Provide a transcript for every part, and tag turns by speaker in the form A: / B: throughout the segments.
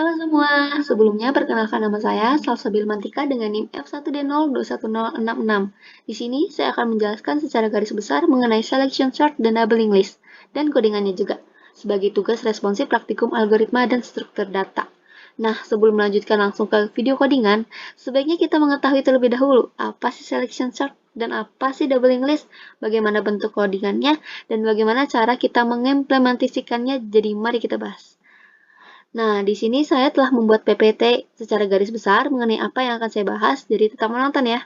A: Halo semua, sebelumnya perkenalkan nama saya Salsabil Mantika dengan NIM F1D021066. Di sini saya akan menjelaskan secara garis besar mengenai selection sort dan doubling list, dan codingannya juga, sebagai tugas responsif praktikum algoritma dan struktur data. Nah, sebelum melanjutkan langsung ke video codingan, sebaiknya kita mengetahui terlebih dahulu apa sih selection sort dan apa sih doubling list, bagaimana bentuk codingannya, dan bagaimana cara kita mengimplementasikannya. Jadi mari kita bahas. Nah, di sini saya telah membuat PPT secara garis besar mengenai apa yang akan saya bahas, jadi tetap menonton ya.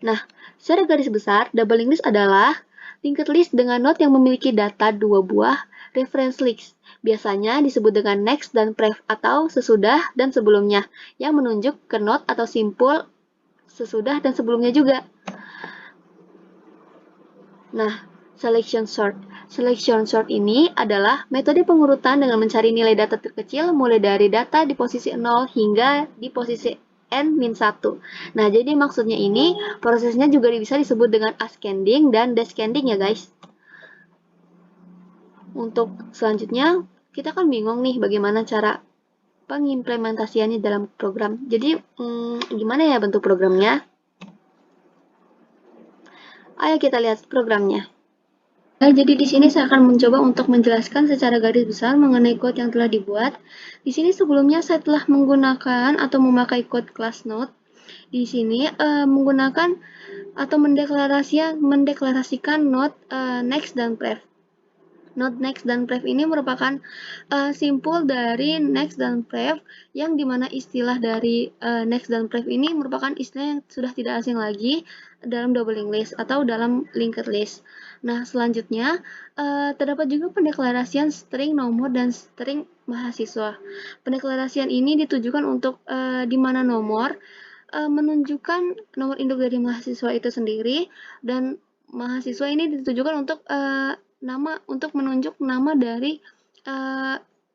A: Nah, secara garis besar, doubling list adalah linked list dengan node yang memiliki data dua buah reference list. Biasanya disebut dengan next dan pref atau sesudah dan sebelumnya, yang menunjuk ke node atau simpul sesudah dan sebelumnya juga. Nah, selection sort. Selection sort ini adalah metode pengurutan dengan mencari nilai data terkecil mulai dari data di posisi 0 hingga di posisi n-1. Nah, jadi maksudnya ini prosesnya juga bisa disebut dengan ascending dan descending ya guys. Untuk selanjutnya, kita kan bingung nih bagaimana cara pengimplementasiannya dalam program. Jadi, gimana ya bentuk programnya? Ayo kita lihat programnya. Jadi di sini saya akan mencoba untuk menjelaskan secara garis besar mengenai code yang telah dibuat. Di sini sebelumnya saya telah menggunakan atau memakai code class node. Di sini menggunakan atau mendeklarasikan node next dan pref. Node next dan pref ini merupakan simpul dari next dan pref, yang dimana istilah dari next dan pref ini merupakan istilah yang sudah tidak asing lagi dalam doubling list atau dalam linked list. Nah, selanjutnya terdapat juga pendeklarasian string nomor dan string mahasiswa. Pendeklarasian ini ditujukan untuk di mana nomor menunjukkan nomor induk dari mahasiswa itu sendiri, dan mahasiswa ini ditujukan untuk untuk menunjuk nama dari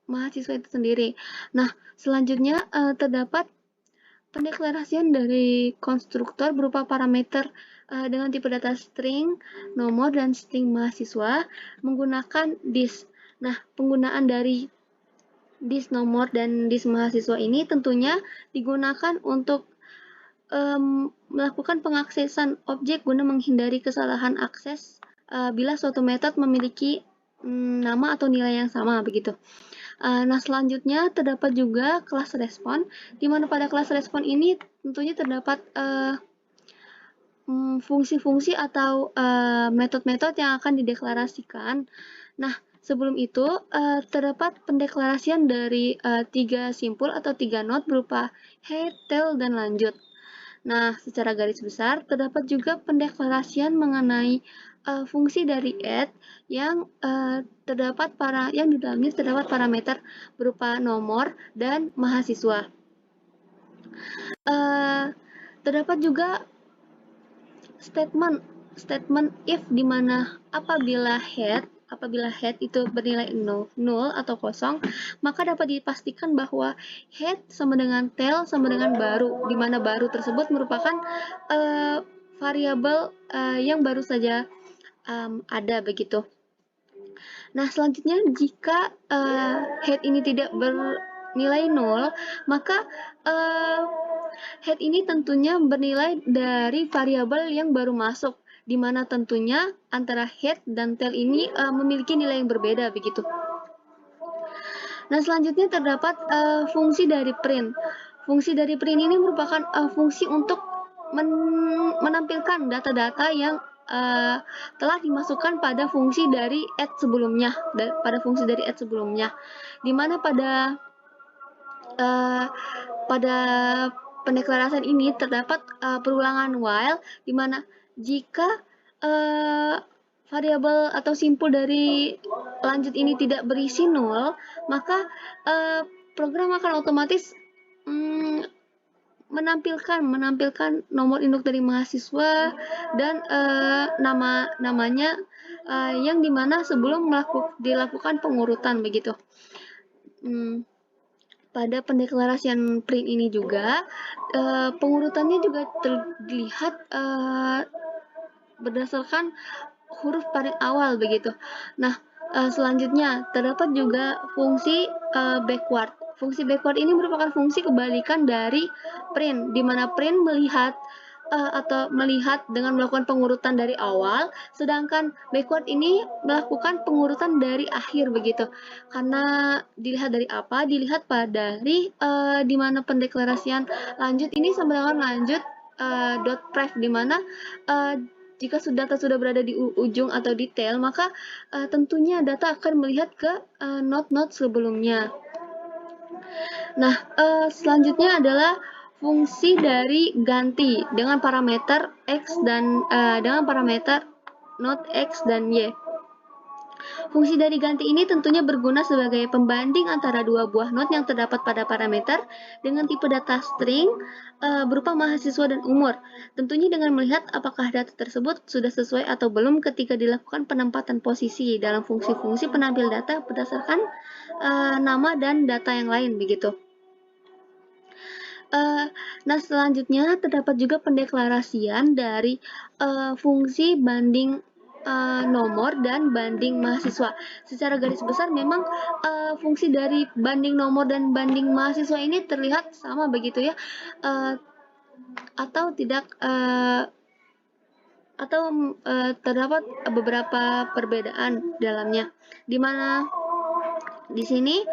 A: mahasiswa itu sendiri. Nah, selanjutnya terdapat pendeklarasian dari konstruktor berupa parameter dengan tipe data string, nomor, dan string mahasiswa menggunakan this. Nah, penggunaan dari this nomor dan this mahasiswa ini tentunya digunakan untuk melakukan pengaksesan objek guna menghindari kesalahan akses bila suatu metode memiliki nama atau nilai yang sama begitu. Nah, selanjutnya terdapat juga kelas respon, di mana pada kelas respon ini tentunya terdapat fungsi-fungsi atau metode-metode yang akan dideklarasikan. Nah, sebelum itu terdapat pendeklarasian dari 3 simpul atau 3 node berupa head, tail, dan lanjut. Nah, secara garis besar terdapat juga pendeklarasian mengenai fungsi dari add yang yang di dalamnya terdapat parameter berupa nomor dan mahasiswa. Terdapat juga statement if, di mana apabila head itu bernilai 0 atau kosong, maka dapat dipastikan bahwa head sama dengan tail sama dengan baru, di mana baru tersebut merupakan variabel yang baru saja ada begitu. Nah, selanjutnya jika head ini tidak bernilai 0, maka head ini tentunya bernilai dari variabel yang baru masuk, di mana tentunya antara head dan tail ini memiliki nilai yang berbeda begitu. Nah, selanjutnya terdapat fungsi dari print. Fungsi dari print ini merupakan fungsi untuk menampilkan data-data yang telah dimasukkan pada fungsi dari add sebelumnya, di mana pada pendeklarasian ini terdapat perulangan while, di mana jika variabel atau simpul dari lanjut ini tidak berisi 0, maka program akan otomatis menampilkan nomor induk dari mahasiswa dan namanya yang dimana sebelum dilakukan pengurutan begitu. Pada pendeklarasian print ini juga pengurutannya juga terlihat berdasarkan huruf paling awal begitu. Nah, Selanjutnya, terdapat juga fungsi backward. Fungsi backward ini merupakan fungsi kebalikan dari print, di mana print melihat atau melihat dengan melakukan pengurutan dari awal, sedangkan backward ini melakukan pengurutan dari akhir begitu. Karena dilihat dari apa? Dilihat pada di mana pendeklarasian lanjut ini sama dengan lanjut .pref, di mana jika data sudah berada di ujung atau detail, maka tentunya data akan melihat ke node-node sebelumnya. Nah, selanjutnya adalah fungsi dari ganti dengan parameter x dan dengan parameter node x dan y. Fungsi dari ganti ini tentunya berguna sebagai pembanding antara dua buah node yang terdapat pada parameter dengan tipe data string berupa mahasiswa dan umur. Tentunya dengan melihat apakah data tersebut sudah sesuai atau belum ketika dilakukan penempatan posisi dalam fungsi-fungsi penampil data berdasarkan nama dan data yang lain begitu. Nah, selanjutnya terdapat juga pendeklarasian dari fungsi banding nomor dan banding mahasiswa. Secara garis besar memang fungsi dari banding nomor dan banding mahasiswa ini terlihat sama begitu ya, atau tidak, atau terdapat beberapa perbedaan dalamnya, di mana di sini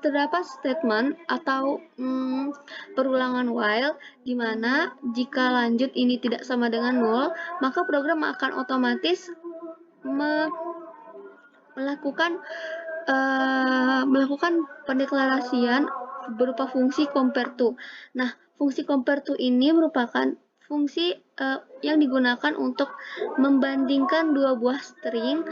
A: terdapat statement atau perulangan while, di mana jika lanjut ini tidak sama dengan 0, maka program akan otomatis melakukan pendeklarasian berupa fungsi compare to. Nah, fungsi compare to ini merupakan fungsi yang digunakan untuk membandingkan dua buah string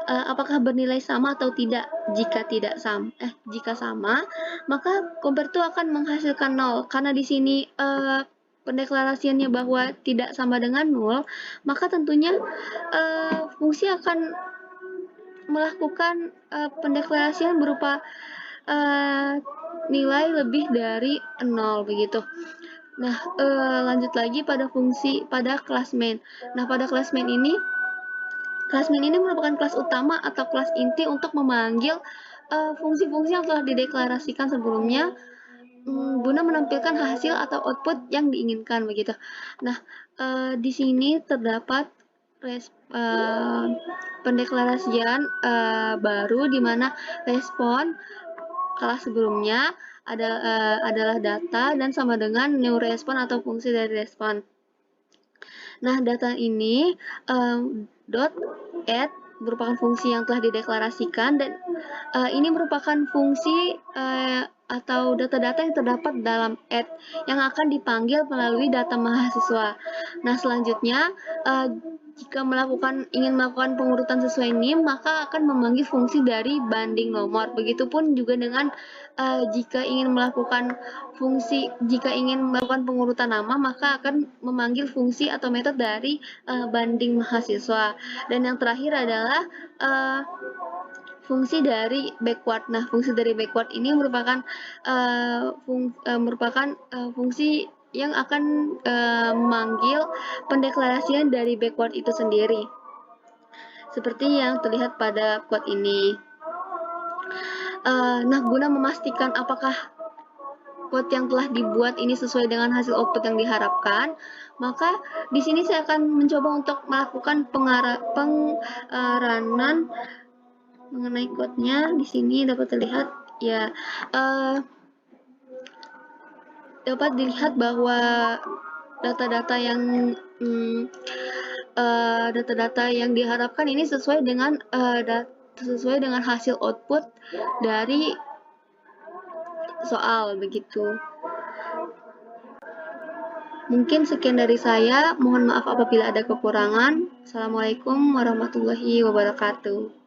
A: apakah bernilai sama atau tidak. Jika sama, maka compare to akan menghasilkan 0. Karena di sini pendeklarasiannya bahwa tidak sama dengan 0, maka tentunya fungsi akan melakukan pendeklarasian berupa nilai lebih dari 0 begitu. Nah, lanjut lagi pada kelas main. Nah, pada kelas main ini merupakan kelas utama atau kelas inti untuk memanggil fungsi-fungsi yang telah dideklarasikan sebelumnya guna menampilkan hasil atau output yang diinginkan begitu. Nah, di sini terdapat pendeklarasian baru di mana respon kelas sebelumnya adalah data dan sama dengan new respon atau fungsi dari respon. Nah, data ini .add merupakan fungsi yang telah dideklarasikan, dan ini merupakan fungsi atau data-data yang terdapat dalam add yang akan dipanggil melalui data mahasiswa. Nah, selanjutnya jika ingin melakukan pengurutan sesuai NIM, maka akan memanggil fungsi dari banding nomor. Begitupun juga dengan jika ingin melakukan pengurutan nama, maka akan memanggil fungsi atau metode dari banding mahasiswa. Dan yang terakhir adalah fungsi dari backward. Nah, fungsi dari backward ini merupakan fungsi yang akan memanggil pendeklarasian dari backward itu sendiri. Seperti yang terlihat pada quote ini. Nah, guna memastikan apakah quote yang telah dibuat ini sesuai dengan hasil output yang diharapkan, maka di sini saya akan mencoba untuk melakukan pengaranan mengenai quote-nya. Di sini dapat terlihat ya, dapat dilihat bahwa data-data yang diharapkan ini sesuai dengan hasil output dari soal begitu. Mungkin sekian dari saya. Mohon maaf apabila ada kekurangan. Assalamualaikum warahmatullahi wabarakatuh.